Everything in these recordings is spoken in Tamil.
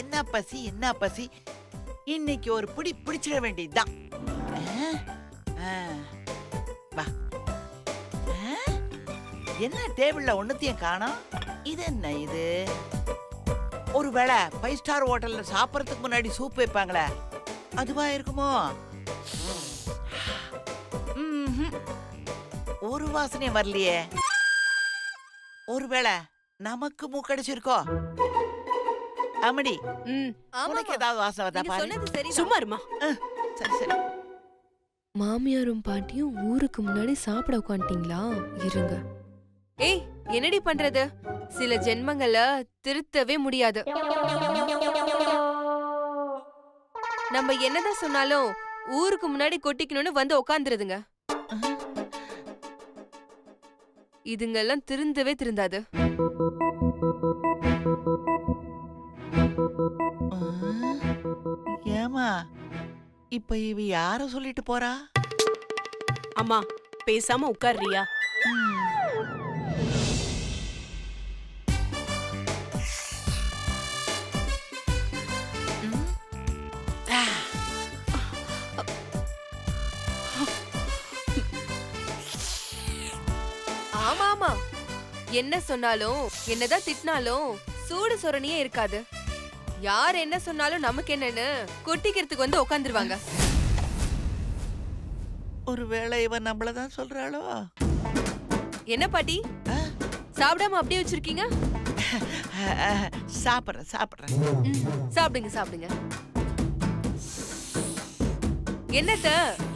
என்ன பசி என்ன பசி. இன்னைக்கு ஒரு பிடி பிடிச்சிட வேண்டியதுதான். வா. என்ன டேபிள்ல ஒண்ணுத்தையும் காணோம். இது என்ன இது? ஒருவேளை 5 ஸ்டார் ஹோட்டல்ல சாப்பிடறதுக்கு முன்னாடி சூப் வைப்பாங்களே, அதுவா இருக்குமோ? ஒரு வாசனையும் வரலையே. ஒருவேளை நமக்கு மூக்கடிச்சிருக்கோ? அம்மடி, உனக்கு ஏதாவது வாசனை வருதா பாரு. சும்மா இருமா. சரி சரி. மாமியாரும் பாட்டியும் ஊருக்கு முன்னாடி சாப்பிட உட்காந்துட்டீங்களா? இருங்க. ஏய், என்னடி பண்றது? சில ஜென்மங்கள திருத்தவே முடியாது. நம்ம என்னதான் சொன்னாலும் ஊருக்கு முன்னாடி கொட்டிக்கணும்னு வந்து உக்காந்துருதுங்க. இதுங்கெல்லாம் திருந்தவே திருந்தாது. ஏமா இப்ப இவ யார சொல்லிட்டு போறா? அம்மா பேசாம உட்கார்றியா? ஆமா ஆமா, என்ன சொன்னாலும் என்னதான் திட்டினாலும் சூடு சொரணியே இருக்காது. யார் என்ன சொன்னாலும் நமக்கு என்னன்னு கொட்டிக்கிறதுக்கு வந்து உட்காந்துருவாங்க. ஒருவேளை இவன் நம்மளதான் சொல்றாளோ? என்ன பாட்டி, சாப்பிடாம அப்படியே வச்சிருக்கீங்க? சாப்பிடுறேன் சாப்பிடுறேன். சாப்பிடுங்க சாப்பிடுங்க. என்னத்த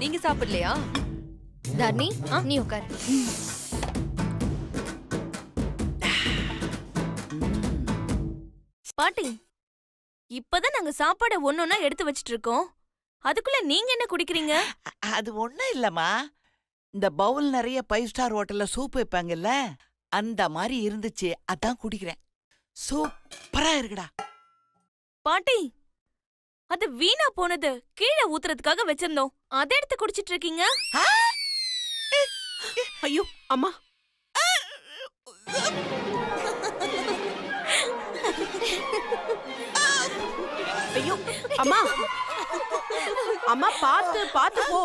நீங்க சாப்பிடலையா? தர்ணி, நீ உட்காரு. பாட்டி, இப்பதான் நாங்க சாப்பாட ஒன்னொன்னா எடுத்து வச்சிட்டு இருக்கோம். அதுக்குள்ள நீங்க என்ன குடிக்கிறீங்க? அது ஒண்ணும் இல்லம்மா, இந்த பவுல் நிறைய 5 ஸ்டார் ஹோட்டல்ல சூப் வைப்பாங்கல்ல, அந்த மாதிரி இருந்துச்சு, அதான் குடிக்கிறேன். சூப்பரா இருக்குடா. பாட்டி, அது வீணா போனது கீழே ஊத்துறதுக்காக வச்சிருந்தோம், அதை எடுத்து குடிச்சிட்டு இருக்கீங்க. ஐயோ அம்மா. ஐயோ அம்மா, அம்மா பாத்து பாத்து போ.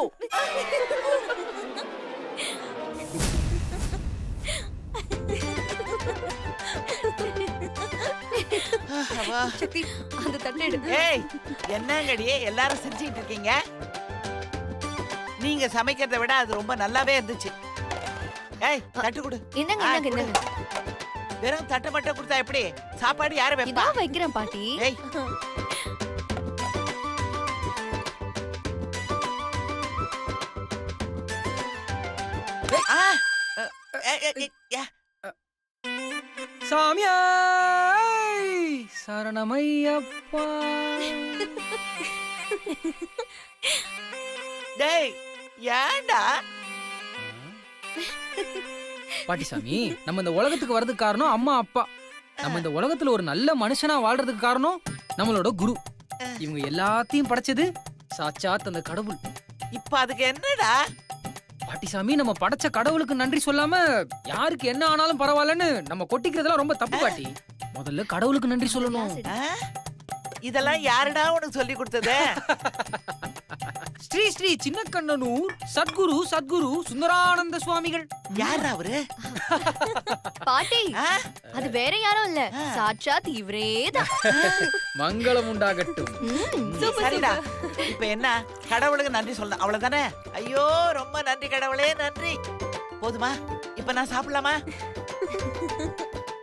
சக்தி, அந்த தட்டை எடு. ஏய், என்னங்கடியே எல்லாரும் சிரிச்சிட்டு இருக்கீங்க? நீங்க சமைக்கிறதை விட அது ரொம்ப நல்லாவே இருந்துச்சு. ஏய், தட்டு கொடு. என்னங்க என்னங்க என்னங்க. வெறும் தட்டு மட்டும் கொடுத்தா எப்படி? சாப்பாடு யாரு வைப்பா? இதான் வைக்கிறேன் பாட்டி. ஏய், சாமியாய் சரணமையப்பா. டேய், ஏன்டா? பாட்டிசாமி, நம்ம இந்த உலகத்துக்கு வர்றதுக்கு காரணம் அம்மா அப்பா. நம்ம இந்த உலகத்துல ஒரு நல்ல மனுஷனா வாழ்றதுக்கு காரணம் நம்மளோட குரு. இவங்க எல்லாத்தையும் படைச்சது சாட்சாத் அந்த கடவுள். இப்ப அதுக்கு என்னடா? பாட்டிசாமி, நம்ம படைச்ச கடவுளுக்கு நன்றி சொல்லாம யாருக்கு என்ன ஆனாலும் பரவாயில்லன்னு நம்ம கொட்டிக்கிறதுலாம் ரொம்ப தப்பு பாட்டி. முதல்ல கடவுளுக்கு நன்றி சொல்லணும். இதெல்லாம் யாருடா உனக்கு சொல்லி கொடுத்தது? ஸ்ரீ ஸ்ரீ சின்ன கண்ணனூர் சத்குரு சத்குரு சுந்தரானந்த சுவாமிகள். யாரா அவரு? பாட்டி, அது வேற யாரும் இல்ல, சாட்சாத் இவரேதான். மங்களம் உண்டாகட்டும். சரிடா, இப்ப என்ன? கடவுளுக்கு நன்றி சொல்லணும், அவ்வளவுதானே? ஐயோ, ரொம்ப நன்றி கடவுளே, நன்றி. போதுமா? இப்ப நான் சாப்பிடலாமா?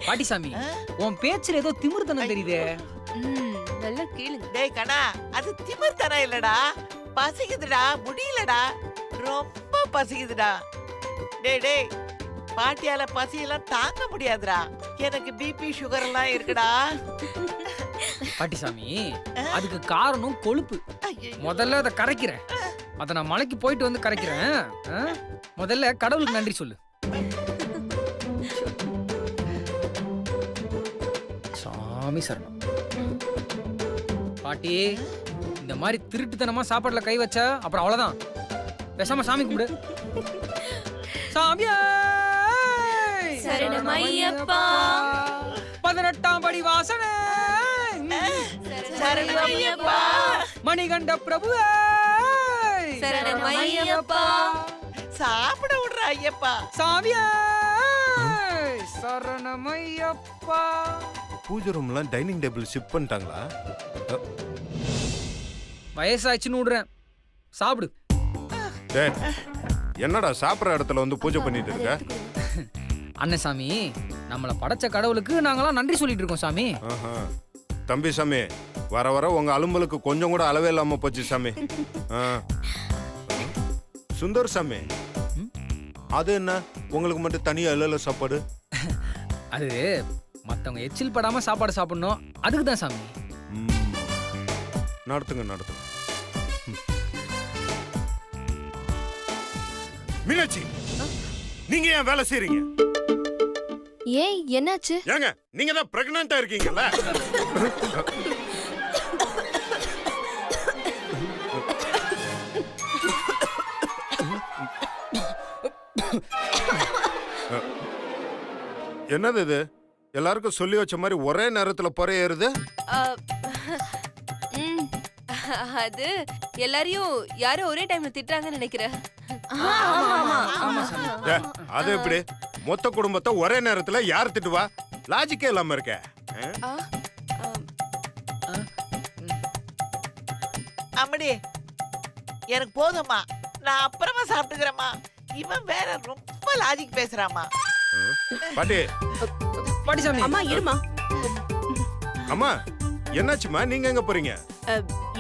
பாட்டிசாமி, உன் பேச்சுல ஏதோ திமிர்த்தனம் தெரியுதே. நல்லா கேளுங்க. டேய் கண்ணா, அது திமிர்த்தனம் இல்லடா, பசிக்குதுடா, முடியலடா, ரொம்ப பசிக்குதுடா. டேய் டேய், பாட்டியால பசியெல்லாம் தாங்க முடியாதுடா, எனக்கு பிபி சுகர் எல்லாம் இருக்குடா. பாட்டிசாமி, அதுக்கு காரணம் கொழுப்பு. முதல்ல அதை கரைக்கிறேன். அத நான் மலைக்கு போயிட்டு வந்து கரைக்கிறேன். முதல்ல கடவுளுக்கு நன்றி சொல்லு. சாமி சரணம். பாட்டி, இந்த மாதிரி திருட்டுத்தனமா சாப்பாடுல கை வச்ச அப்புறம் அவ்வளவுதான். பேசாம சாமி கும்பிடு. சாமியே சரணமையப்பா. 18ஆம் படி வாசனே. சரணமையப்பா. மணிகண்ட பிரபுவே சரணமையப்பா. சாப்பிட விடுறா ஐயப்பா. சாமியே சரணமையப்பா. பூஜை ரூம்லாம் டைனிங் டேபிள் ஷிஃப்ட் பண்ணிட்டாங்களா? வயசாச்சுன்னு விடுறேன், சாப்பிடு. டேய், என்னடா சாப்பிட்ற இடத்துல வந்து பூஜை பண்ணிட்டு இருக்க? அண்ணன் சாமி, நம்மளை படைச்ச கடவுளுக்கு நாங்களாம் நன்றி சொல்லிட்டு இருக்கோம் சாமி. ஆஹா. தம்பி சாமி, வர வர உங்க அலும்பலுக்கு கொஞ்சம் கூட அளவே இல்லாம போச்சு சாமி. ஆ. சுந்தர் சாமி, அது என்ன உங்களுக்கு மட்டும் தனியா இல்ல சாப்பாடு? அது மத்தவங்க எச்சில் படாம சாப்பாடு சாப்பிடணும், அதுக்கு தான் சாமி. ம். நடத்துங்க நடத்துங்க. மீனாட்சி, நீங்க ஏன் வேலை செய்றீங்க? ஏய் என்னாச்சு? ஏங்க, நீங்க தான் பிரெக்னன்ட்டா இருக்கீங்கல்ல? என்னது இது? எல்லாருக்கும் சொல்லி வச்ச மாதிரி ஒரே நேரத்துல பொறை ஏறுது? ம், அது எல்லாரையும் யாரோ ஒரே டைம்ல திட்டுறாங்கன்னு நினைக்கிறேன். ஆமா சாமி. ஏ, அது எப்படி? மொத்த குடும்பத்தை ஒரே நேரத்துல யார் திட்டுவா? லாஜிக்கே இல்லாம இருக்க. ஆ, ஆ, அம்மடி, எனக்கு போதும்மா, நான் அப்புறமா சாப்பிட்டுக்கிறேம்மா. இவன் வேற ரொம்ப லாஜிக் பேசுறாமா. பாட்டி, பாட்டி சாமி. அம்மா இருமா. அம்மா என்னாச்சுமா? நீங்க எங்க போறீங்க?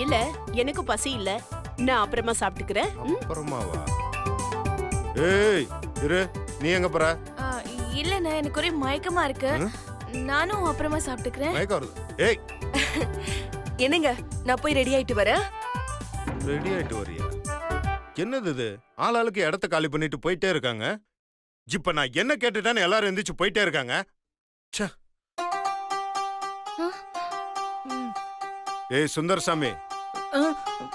இல்ல எனக்கு பசி இல்ல, நான் அப்புறமா சாப்பிட்டுக்கிறேன். அப்புறமாவா? ஏய் இரு, நீ எங்க போற? இல்லண்ணா, எனக்கு ஒரே மயக்கமா இருக்கு. நானும் அப்புறமா சாப்பிட்டுக்கிறேன். மயக்கம் வருது. ஏய், என்னங்க, நான் போய் ரெடி ஆயிட்டு வரேன். ரெடி ஆயிட்டு வரியா? என்னது இது? ஆளாளுக்கு இடத்த காலி பண்ணிட்டு போயிட்டே இருக்காங்க. இப்ப நான் என்ன கேட்டுட்டான்னு எல்லாரும் எந்திரிச்சு போயிட்டே இருக்காங்க. ச்சே. ஏய் சுந்தர் சாமி,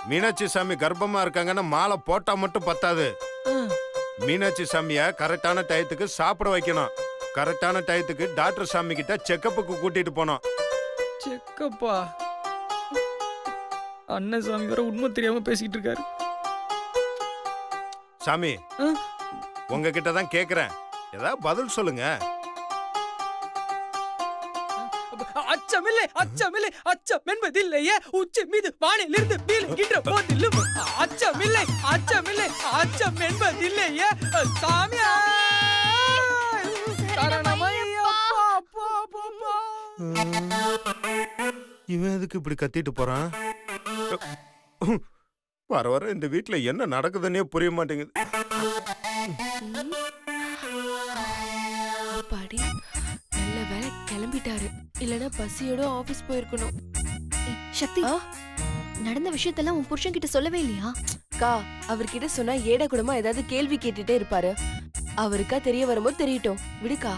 மீனாட்சி சாமி கர்ப்பமா இருக்காங்கன்னா மாலை போட்டா மட்டும் பத்தாது. மீனாட்சி சாமிய கரெக்டான டயத்துக்கு சாப்பிட வைக்கணும். கரெக்டான டயத்துக்கு டாக்டர் சாமி கிட்ட செக்கப்புக்கு கூட்டிட்டு போனோம். செக்கப்பா, அண்ணன் சாமி வேற உண்மை தெரியாம பேசிட்டு இருக்காரு. சாமி, உங்ககிட்ட தான் கேக்குறேன், ஏதாவது பதில் சொல்லுங்க. அச்சமில்லை அச்சமில்லை அச்சம் என்பதில்லையே, உச்சி மீது வானிலிருந்து வீழுகின்ற போதிலும் அச்சமில்லை அச்சமில்லை அச்சம் என்பதில்லையே. சாமியா இவன் எதுக்கு இப்படி கத்திட்டு போறான்? வர வர இந்த வீட்டுல என்ன நடக்குதுன்னே புரிய மாட்டேங்குது. பாடி நல்ல வேலை கிளம்பிட்டாரு, இல்லனா பசியோட ஆபீஸ் போயிருக்கணும். சக்தி, நடந்த விஷயத்தெல்லாம் உன் புருஷன் கிட்ட சொல்லவே இல்லையா? அக்கா, அவர்கிட்ட சொன்னா ஏட கூடமா ஏதாவது கேள்வி கேட்டுட்டே இருப்பாரு. அவருக்கா தெரிய வரும்போது தெரியட்டும், விடுக்கா.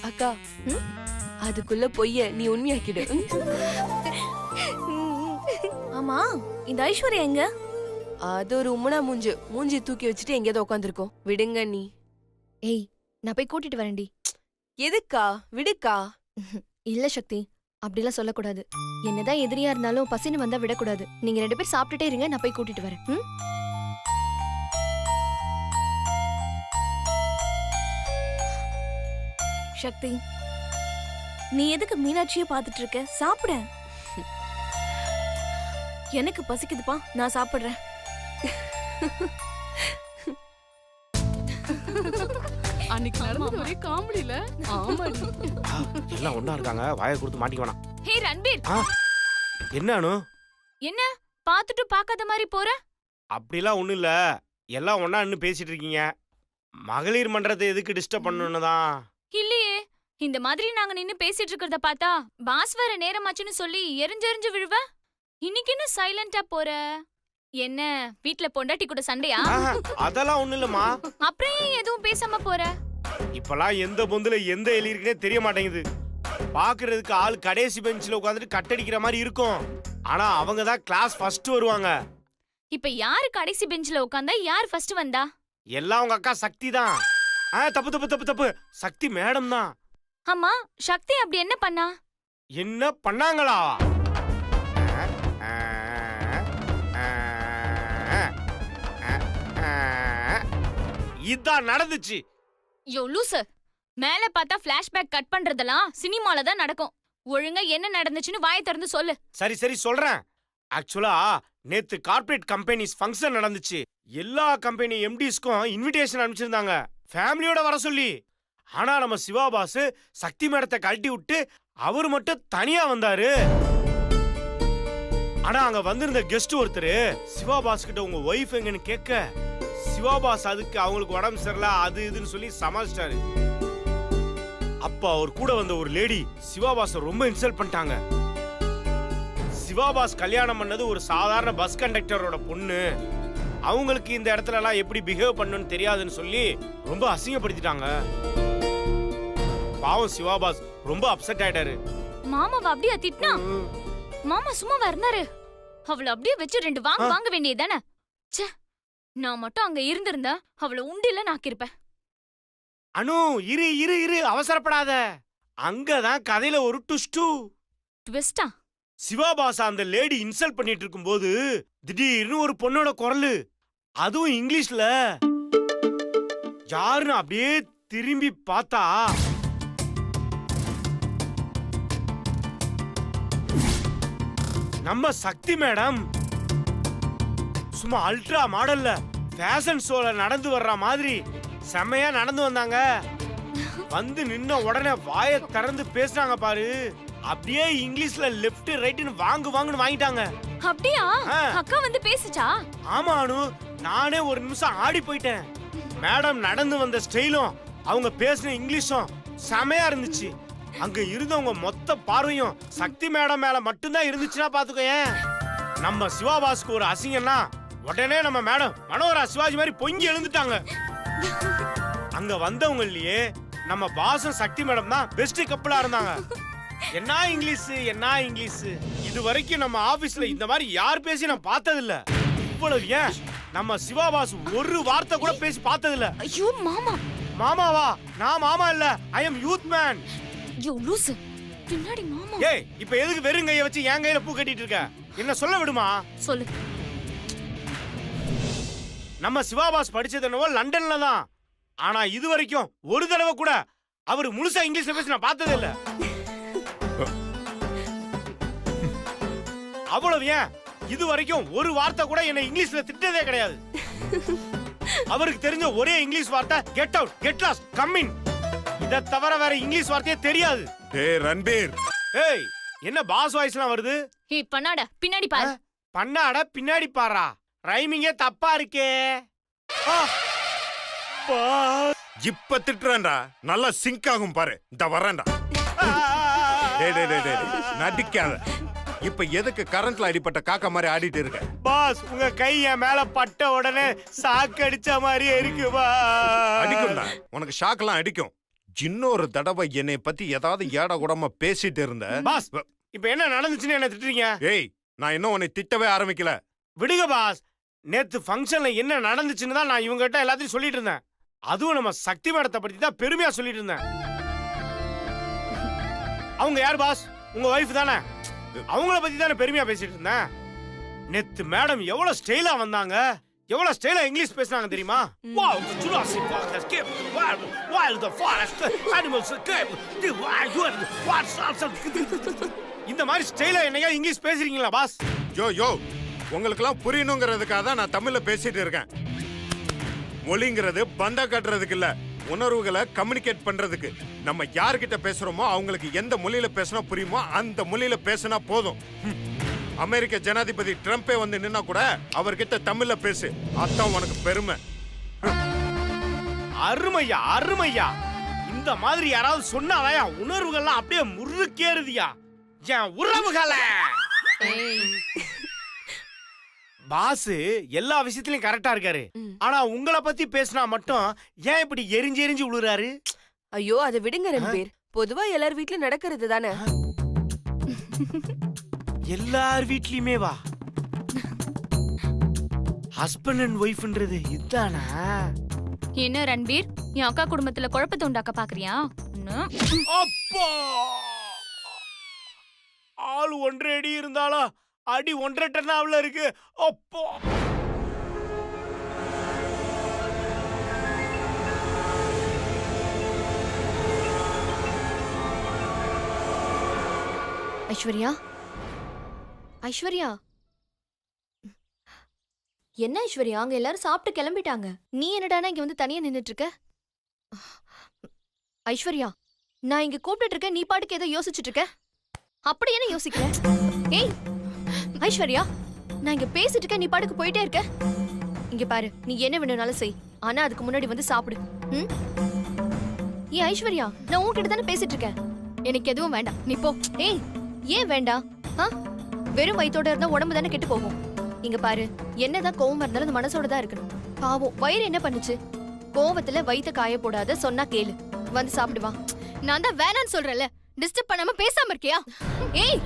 அக்கா, அதுக்குள்ள பொய்ய நீ உண்மையாக்கிடு. ஆமா, இந்த ஐஸ்வர்யா எங்க? அது ஒரு உம்மனா மூஞ்சி தூக்கி வச்சுட்டு எங்கேயாவது உட்காந்துருக்கோம். விடுங்க நீ. ஏய், நான் போய் கூட்டிட்டு வரேன்டி. எதுக்கா? விடுக்கா. இல்ல சக்தி, அப்படிலாம் சொல்லக்கூடாது. என்னதான் எதிரியா இருந்தாலும் பசின்னு வந்தா விடக்கூடாது. நீங்க 2 பேர் சாப்பிட்டுட்டே இருங்க, நான் போய் கூட்டிட்டு வரேன். ம்? சக்தி, நீ எதுக்கு மீனாட்சியை பார்த்துட்டு இருக்க? சாப்பிட. எனக்கு பசிக்குதுப்பா, நான் சாப்பிடுறேன். அன்னைக்கு நடந்தது ஒரே காமெடில. ஆமாடி. எல்லாம் ஒண்ணா இருக்காங்க, வாயை கொடுத்து மாட்டிக்க வேணாம். ஹே ரன்பீர், என்னன்னு? என்ன பார்த்துட்டு பார்க்காத மாதிரி போற? அப்படிலாம் ஒண்ணும் இல்ல, எல்லாம் ஒண்ணா நின்னு பேசிட்டு இருக்கீங்க. மகளிர் மன்றத்தை எதுக்கு டிஸ்டர்ப் பண்ணணும்னு தான். இல்லையே, இந்த மாதிரி நாங்க நின்னு பேசிட்டு இருக்கறத பார்த்தா பாஸ் வர நேரமாச்சுன்னு சொல்லி எரிஞ்செரிஞ்சு விழுவ. இன்னைக்கு என்ன சைலண்டா போற? என்ன வீட்ல பொண்டாட்டி கூட சண்டையா? அதெல்லாம் ஒண்ணும் இல்லம்மா. அப்புறம் ஏன் எதுவும் பேசாம போற? இப்பெல்லாம் எந்த பொந்துல எந்த எலி இருக்குன்னே தெரிய மாட்டேங்குது. பாக்குறதுக்கு ஆள் கடைசி பெஞ்சில உட்காந்துட்டு கட்டடிக்கிற மாதிரி இருக்கும், ஆனா அவங்க தான் கிளாஸ் ஃபர்ஸ்ட் வருவாங்க. இப்ப யாரு கடைசி பெஞ்ச்ல உட்கார்ந்தா, யார் ஃபர்ஸ்ட் வந்தா? எல்லாம் உங்க அக்கா சக்தி தான். தப்பு தப்பு தப்பு தப்பு, சக்தி மேடம் தான். அம்மா, சக்தி அப்படி என்ன பண்ணா? என்ன பண்ணாங்களா? இதான் நடந்துச்சு. யோ லூசு, மேல பார்த்தா பிளாஷ்பேக் கட் பண்றதெல்லாம் சினிமால தான் நடக்கும். ஒழுங்கா என்ன நடந்துச்சுன்னு வாயை திறந்து சொல்லு. சரி சரி சொல்றேன். ஆக்சுவலா நேத்து கார்ப்பரேட் கம்பெனிஸ் ஃபங்க்ஷன் நடந்துச்சு. எல்லா கம்பெனி எம்டிஸ்க்கும் இன்விடேஷன் அனுப்பிச்சிருந்தாங்க ஃபேமிலியோட வர சொல்லி. ஆனா நம்ம சிவா பாஸ் சக்தி மேடத்தை கழட்டி விட்டு அவர் மட்டும் தனியா வந்தாரு. ஆனா அங்க வந்திருந்த கெஸ்ட் ஒருத்தர் சிவா பாஸ் கிட்ட உங்க ஒய்ஃப் எங்கன்னு கேட்க, சிவா பாஸ் அதுக்கு அவங்களுக்கு உடம்பு சரியில்லை அது இதுன்னு சொல்லி சமாளிச்சிட்டாரு. அப்ப அவர் கூட வந்த ஒரு லேடி சிவா பாஸ் ரொம்ப இன்சல்ட் பண்ணிட்டாங்க. சிவா பாஸ் கல்யாணம் பண்ணது ஒரு சாதாரண பஸ் கண்டக்டரோட பொண்ணு, அவங்களுக்கு இந்த இடத்துல எல்லாம் எப்படி பிஹேவ் பண்ணணும்னு தெரியாதுன்னு சொல்லி ரொம்ப அசிங்கப்படுத்திட்டாங்க. பாவம் சிவா பாஸ் ரொம்ப அப்செட் ஆயிட்டாரு. மாமாவை அப்படியே திட்டினா? மாமா சும்மா இருந்தாரு. அவளை அப்படியே வச்சு 2 வாங்க வேண்டியதானே. ச்சே, நான் மட்டும் அங்க இருந்திருந்தா அவளை உண்டில நாக்கிருப்பேன். அனு இரு இரு இரு அவசரப்படாத. அங்கதான் கதையில ஒரு ட்விஸ்டா? சிவா பாஸ் அந்த லேடி இன்சல்ட் பண்ணிட்டு இருக்கும்போது திடீர்னு ஒரு பொண்ணோட குரலு, அதுவும் இங்கிலீஷ்ல. யாருன்னு அப்படியே திரும்பி பார்த்தா நம்ம சக்தி மேடம். சும்மா அல்ட்ரா மாடல்ல ஃபேஷன் ஷோல நடந்து வர்ற மாதிரி செம்மையா நடந்து வந்தாங்க. வந்து நின்ன உடனே வாயை திறந்து பேசுறாங்க பாரு. அப்படியே இங்கிலீஷ்ல லெஃப்ட் ரைட்னு வாங்குன்னு வாங்கிட்டாங்க. அப்படியா? அக்கா வந்து பேசுச்சா? ஆமா அனு, நானே ஒரு நிமிஷம் ஆடி போயிட்டேன். மேடம் நடந்து வந்த ஸ்டைலும் அவங்க பேசின இங்கிலீஷும் செமையா இருந்துச்சு. அங்க இருந்தவங்க மொத்த பார்வையும் சக்தி மேடம் மேல மட்டும்தான் இருந்துச்சுன்னா பாத்துக்கோயேன். நம்ம சிவா பாஸ்க்கு ஒரு அசிங்கம்னா உடனே நம்ம மேடம் மனோரா சிவாஜி மாதிரி பொங்கி எழுந்துட்டாங்க. அங்க வந்தவங்கலயே நம்ம பாசும் சக்தி மேடம் தான் பெஸ்ட் கப்பலா இருந்தாங்க. என்ன இங்கிலீஷ். இது வரைக்கும் நம்ம ஆபீஸ்ல இந்த மாதிரி யார் பேசி நான் பார்த்ததில்ல. இவ்வளவு ஏன் நம்ம சிவா பாஸ் ஒரு வார்த்தை கூட பேசி பார்த்ததில்ல. ஐயோ மாமா. மாமாவா? நான் மாமா இல்ல, ஐ அம் யூத் மேன். யோ லூசு, பின்னாடி மாமா. ஏய், இப்ப எதுக்கு வெறும் கைய வச்சு என் கையில பூ கட்டிட்டு இருக்க? என்ன சொல்ல விடுமா? சொல்லு. நம்ம சிவா பாஸ் படிச்சது என்னவோ லண்டன்ல தான். ஆனா இது வரைக்கும் ஒரு தடவை கூட அவர் முழுசா இங்கிலீஷ்ல பேசி நான் பார்த்ததே இல்ல. அவ்வளவு ஏன் இது வரைக்கும் ஒரு வார்த்தை கூட என்ன இங்கிலீஷ்ல திட்டதே கிடையாது. அவருக்கு தெரிஞ்ச ஒரே இங்கிலீஷ் வார்த்தை get out, get lost, come in. இத தவிர வேற இங்கிலீஷ் வார்த்தையே தெரியாது. ஏய் ரன்பீர். ஏய், என்ன பாஸ் வாய்ஸ்லாம் வருது? ஏய் பண்ணாட பின்னாடி பாரு. பண்ணாட பின்னாடி பாரா? ரைமிங்கே தப்பா இருக்கே. இப்ப திட்டுறேன்டா, நல்லா சிங்க் ஆகும் பாரு. இந்த வரேன்டா. நடிக்காத. இப்ப எதுக்கு கரண்ட்ல அடிப்பட்ட காக்கா மாதிரி ஆடிட்டு இருக்க? பாஸ், உங்க கை என் மேல பட்ட உடனே ஷாக் அடிச்ச மாதிரியே இருக்கு. அடிக்கும்டா, உனக்கு ஷாக்லாம் அடிக்கும். இன்னொரு தடவை என்னை பத்தி ஏதாவது ஏட கூடமா பேசிட்டு இருந்த. பாஸ், இப்ப என்ன நடந்துச்சுன்னு என்ன திட்டுறீங்க? ஏய், நான் இன்னும் உன்னை திட்டவே ஆரம்பிக்கல. விடுங்க பாஸ். நேத்து ஃபங்க்ஷன்ல என்ன நடந்துச்சுன்னு தான் நான் இவங்க கிட்ட எல்லாத்தையும் சொல்லிட்டு இருந்தேன். அதுவும் நம்ம சக்தி மேடத்தை பத்தி தான் பெருமையா சொல்லிட்டு இருந்தேன். அவங்க யார் பாஸ்? உங்க வைஃப் தானே? அவங்கள பத்தி தானே பெருமையா பேசிட்டு இருந்தேன். நேத்து மேடம் எவ்வளவு ஸ்டைலா வந்தாங்க, எவ்வளவு ஸ்டைலா இங்கிலீஷ் பேசினாங்க தெரியுமா? Wow, the Jurassic Park has kept the wild the forest animals kept the wild இந்த மாதிரி ஸ்டைலா என்னையா இங்கிலீஷ் பேசுறீங்களா பாஸ்? யோ உங்களுக்கெல்லாம் புரியணுங்கிறதுக்காக தான் நான் தமிழ்ல பேசிட்டு இருக்கேன். மொழிங்கிறது பந்தா கட்டுறதுக்கு இல்ல, உணர்வுகளை கம்யூனிகேட் பண்றதுக்கு. நம்ம யார்கிட்ட பேசுறோமோ அவங்களுக்கு எந்த மொழியில பேசினா புரியுமோ அந்த மொழியில பேசினா போதும். அமெரிக்க ஜனாதிபதி ட்ரம்பே வந்து நின்னா கூட அவர்கிட்ட தமிழ்ல பேசு, அதான் உனக்கு பெருமை. அருமையா. இந்த மாதிரி யாராவது சொன்னாலயா உணர்வுகள்லாம் அப்படியே முறுக்கேறுதியா என் உறவுகளை. பாஸ் எல்லா விஷயத்திலயும் கரெக்டா இருக்காரு. ஆனா உங்களை பத்தி பேசினா மட்டும் ஏன் இப்படி எரிஞ்சு விழுறாரு? ஐயோ, அதை விடுங்க ரன்பீர். பொதுவா எல்லார் வீட்ல நடக்கிறது தானே. எல்லார் வீட்லயுமே வா ஹஸ்பண்ட் அண்ட் ஒய்ஃப்ன்றது இதுதானா? என்ன ரன்பீர், என் அக்கா குடும்பத்துல குழப்பத்தை உண்டாக்க பாக்குறியா? அப்பா ஆள் 1.5 அடி இருந்தாலும் அடி 1.5 டன்னாவில் இருக்கு. அப்போ ஐஸ்வர்யா ஐஸ்வர்யா என்ன ஐஸ்வர்யா அங்க எல்லாரும் சாப்பிட்டு கிளம்பிட்டாங்க, நீ என்னடானா இங்க வந்து தனியா நின்னுட்டு இருக்க? ஐஸ்வர்யா நான் இங்க கூப்பிட்டு இருக்க, நீ பாட்டுக்கு ஏதோ யோசிச்சுட்டு இருக்க. அப்படி என்ன யோசிக்கிற? ஏய் ஐஸ்வர்யா நான் இங்க பேசிட்டு இருக்க, நீ பாட்டுக்கு போயிட்டே இருக்க. இங்க பாரு, நீ என்ன வேணும்னாலும் செய், ஆனா அதுக்கு முன்னாடி வந்து சாப்பிடு. ம்? ஏன் ஐஸ்வர்யா நான் உன்கிட்ட தானே பேசிட்டு இருக்கேன். எனக்கு எதுவும் வேண்டாம், நீ போ. ஏய் ஏன் வேண்டாம்? வெறும் வயித்தோட இருந்தா உடம்பு தானே கெட்டு போகும். இங்க பாரு, என்னதான் கோவம் இருந்தாலும் அந்த மனசோட தான் இருக்கணும். பாவம் வயிறு என்ன பண்ணுச்சு? கோவத்துல வயித்த காய போடாத, சொன்னா கேளு, வந்து சாப்பிடுவா. நான் தான் வேணான்னு சொல்றேன்ல, டிஸ்டர்ப் பண்ணாம பேசாம இருக்கியா? ஏய்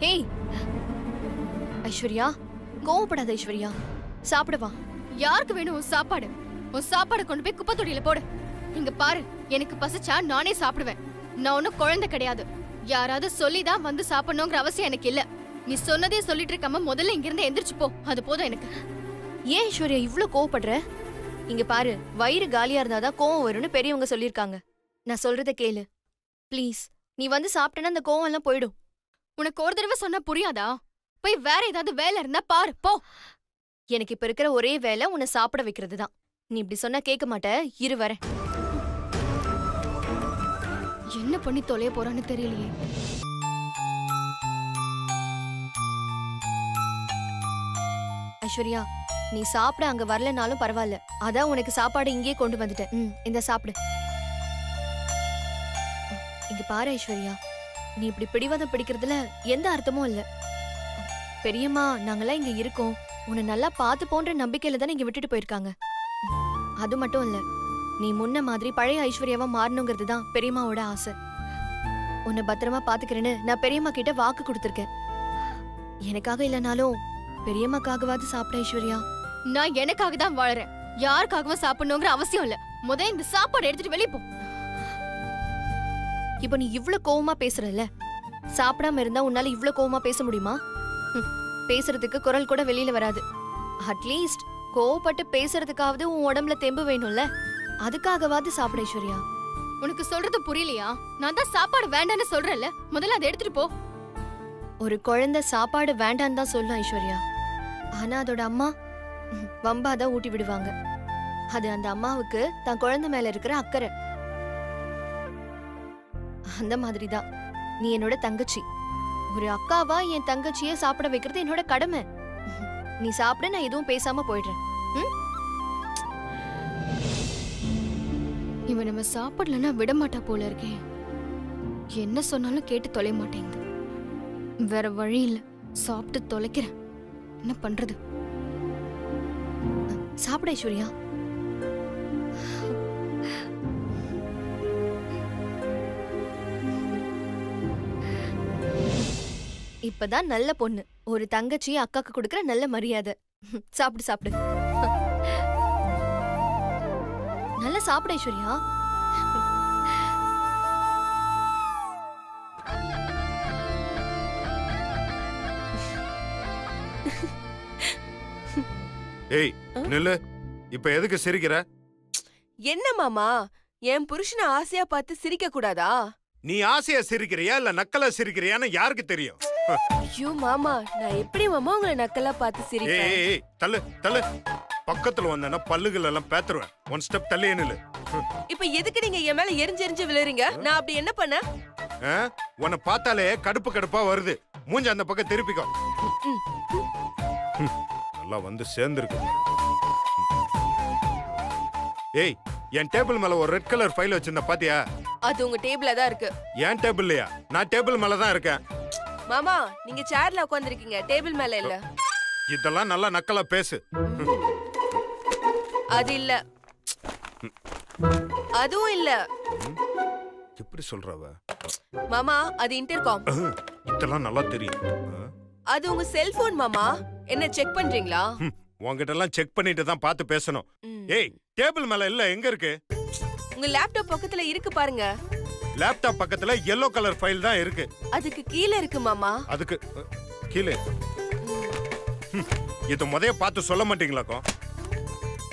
ஏய் ஐஸ்வர்யா கோவப்படாத ஐஸ்வர்யா, சாப்பிடுவா. யாருக்கு வேணும் உன் சாப்பாடு? உன் சாப்பாடு கொண்டு போய் குப்பை தொட்டியில போடு. இங்க பாரு, எனக்கு பசிச்சா நானே சாப்பிடுவேன். நான் ஒன்னும் குழந்தை கிடையாது. யாராவது சொல்லிதான் வந்து சாப்பிடணுங்கிற அவசியம் எனக்கு இல்ல. நீ சொன்னதே சொல்லிட்டு இருக்காம முதல்ல இங்க இருந்து எந்திரிச்சு போ, அது போதும் எனக்கு. ஏன் ஐஸ்வர்யா இவ்ளோ கோவப்படுற? இங்க பாரு, வயிறு காலியா இருந்தாதான் கோவம் வரும்னு பெரியவங்க சொல்லிருக்காங்க. நான் சொல்றத கேளு ப்ளீஸ். நீ வந்து சாப்பிட்டேன்னா அந்த கோவம் எல்லாம் போயிடும். உனக்கு ஒரு தடவை சொன்னா புரியாதா? போய் வேற ஏதாவது வேலை இருந்தா பாரு போ. எனக்கு இப்ப இருக்கிற ஒரே வேலை உன்னை சாப்பிட வைக்கிறது தான். நீ இப்படி சொன்னா கேட்க மாட்ட, இரு வரேன். என்ன பண்ணி தொலைய போறான்னு தெரியலையே. ஐஸ்வர்யா நீ சாப்பிட அங்க வரலனாலும் பரவாயில்ல, அதான் உனக்கு சாப்பாடு இங்கே கொண்டு வந்துட்டேன். இந்த சாப்பிடு. இங்க பாரு ஐஸ்வர்யா, நீ இப்படி பிடிவாதம் பிடிக்கிறதுல எந்த அர்த்தமும் இல்ல. பெரியம்மா நாங்கெல்லாம் இங்க இருக்கோம், உன்னை நல்லா பார்த்து போன்ற நம்பிக்கையில தானே இங்க விட்டுட்டு போயிருக்காங்க. அது மட்டும் இல்ல, நீ முன்ன மாதிரி பழைய ஐஸ்வர்யாவா மாறணுங்கிறது தான் பெரியம்மாவோட ஆசை. உன்னை பத்திரமா பாத்துக்கிறேன்னு நான் பெரியம்மா கிட்ட வாக்கு கொடுத்திருக்கேன். எனக்காக இல்லனாலும் பெரியம்மாக்காகவாது சாப்பிட ஐஸ்வர்யா. நான் எனக்காக தான் வாழறேன், யாருக்காகவும் சாப்பிடணுங்கிற அவசியம் இல்ல. முதல்ல இந்த சாப்பாடு எடுத்துட்டு வெளிய போ. இப்ப நீ இவ்ளோ கோவமா பேசுறல, சாப்பிடாம இருந்தா உன்னால இவ்ளோ கோவமா பேச முடியுமா? பேசுறதுக்கு குரல் கூட வெளியில வராது. அட்லீஸ்ட் கோவப்பட்டு பேசுறதுக்காவது உன் உடம்புல தெம்பு வேணும்ல, அதுக்காகவாது சாப்பிட ஐஸ்வர்யா. உனக்கு சொல்றது புரியலையா? நான் தான் சாப்பாடு வேண்டான்னு சொல்றேன்ல, முதல்ல அதை எடுத்துட்டு போ. ஒரு குழந்தை சாப்பாடு வேண்டான்னு தான் சொல்லும் ஐஸ்வர்யா, ஆனா அதோட அம்மா வம்பாதான் ஊட்டி விடுவாங்க. அது அந்த அம்மாவுக்கு தன் குழந்தை மேல இருக்கிற அக்கறை. அந்த மாதிரிதான் நீ என்னோட தங்கச்சி. ஒரு அக்காவா என் தங்கச்சிய சாப்பிட வைக்கிறது என்னோட கடமை. நீ சாப்பிட, நான் எதுவும் பேசாம போயிடுறேன். இவன் நம்ம சாப்பிடலன்னா விட மாட்டா போல இருக்கே. என்ன சொன்னாலும் கேட்டு தொலை மாட்டேங்குது. வேற வழி இல்ல, சாப்பிட்டு தொலைக்கிறேன். என்ன பண்றது? சாப்பிட ஐஸ்வர்யா. இப்பதான் நல்ல பொண்ணு, ஒரு தங்கச்சி அக்காக்கு கொடுக்கற நல்ல மரியாதை. சாப்பிடு சாப்பிடு, நல்லா சாப்பிட ஐஸ்வர்யா. ஏய் நில்லு, இப்ப எதுக்கு சிரிக்கிற? என்ன மாமா, என் புருஷனை ஆசையா பார்த்து சிரிக்க கூடாதா? நீ ஆசையா சிரிக்கிறியா இல்ல நக்கலா சிரிக்கிறியான்னு யாருக்கு தெரியும்? ஐயோ மாமா, நான் எப்படி மாமா உங்களை நக்கலா பார்த்து சிரிப்பேன்? ஏய் தள்ளு தள்ளு, பக்கத்துல வந்தேன்னா பல்லுகள் எல்லாம் பேத்துருவேன். ஒன் ஸ்டெப் தள்ளியே நில்லு. இப்ப எதுக்கு நீங்க என் மேல எரிஞ்சு விழுறீங்க? நான் அப்படி என்ன பண்ண? உன்னை பார்த்தாலே கடுப்பு கடுப்பா வருது. மூஞ்ச அந்த பக்கம் திருப்பிக்கோ. நல்லா வந்து சேர்ந்துருக்கு. ஏய், என் டேபிள் மேல ஒரு ரெட் கலர் ஃபைல் வச்சிருந்த பாத்தியா? அது உங்க டேபிள்ல தான் இருக்கு. என் டேபிள் இல்லையா? நான் டேபிள் மேல தான் இருக்கேன். மாமா, நீங்க சேர்ல உட்கார்ந்திருக்கீங்க, டேபிள் மேல இல்ல. இதெல்லாம் நல்லா நக்கலா பேசு. அது இல்ல, அதுவும் இல்ல. எப்படி சொல்றவ? மாமா, அது இன்டர்காம். இதெல்லாம் நல்லா தெரியும். அது உங்க செல்போன் மாமா. என்ன செக் பண்றீங்களா? உன்கிட்ட எல்லாம் செக் பண்ணிட்டு தான் பார்த்து பேசணும். ஏய், டேபிள் மேல இல்ல, எங்க இருக்கு? உங்க லேப்டாப் பக்கத்துல இருக்கு பாருங்க. லேப்டாப் பக்கத்துல yellow கலர் ஃபைல் தான் இருக்கு. அதுக்கு கீழ இருக்கு மாமா. அதுக்கு கீழே. இது முதைய பார்த்து சொல்ல மாட்டீங்களாக்கோ?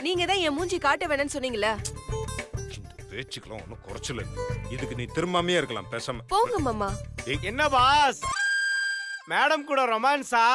நீங்க தான் என் மூஞ்சி காட்ட வேணாம்னு சொன்னீங்கல்ல. இந்த பேச்சுக்கெல்லாம் ஒன்றும் குறைச்சல. இதுக்கு நீ திரும்பாமையே இருக்கலாம் பேசாம. போங்க மாமா. என்ன பாஸ், மேடம் கூட ரொமான்ஸா?